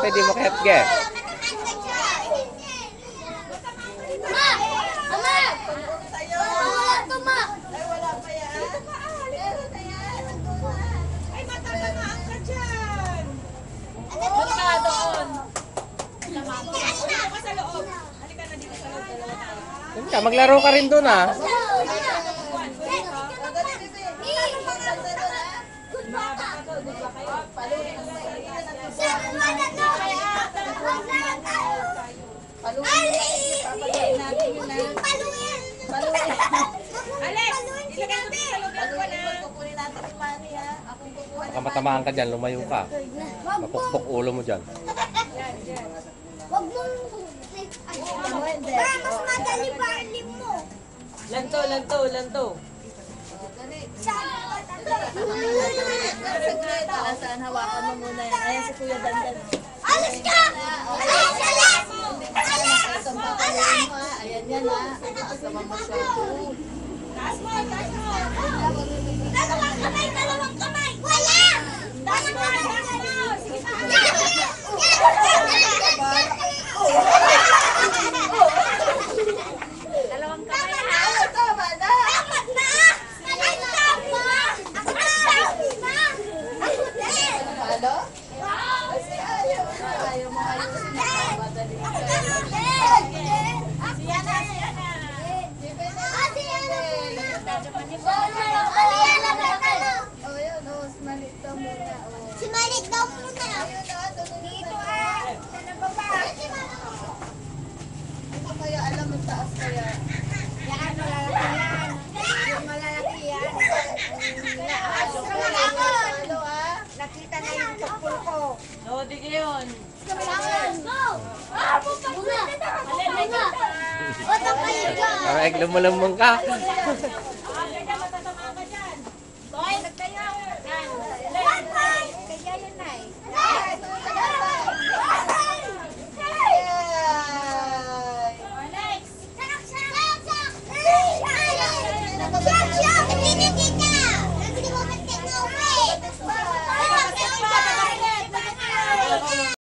pwede mo kahit ge. Maglaro ka rin doon ah. Baka matamaan ka dyan, lumayo ka. Mapukpok ulo mo dyan. Wag mong... Para mas madali barley mo. Lanto. Saan hawakan mo muna yan? Ayan si Kuya Dandan. Alis ka! Alis! Ayan yan ha. Kasama mo siya. Taas mo! Dalawang kamay! Wala! Taas mo! Sige pa! Dalawang kamay ha! Tama na! Dapat na! Halo? Kasi ayaw mo ayusin na. Madali ka. Si Malik daw muna. Dito ah. Sa baba. Ito kaya alam mo taas kaya. Yan, malalaki yan. Yung malalaki yan. Halo ah. Nakita na yung tukpul ko. No, di yun. Go! Ah, pupunta na. Bunga. Bunga. Oto kayo dyan. Para lumulumong ka.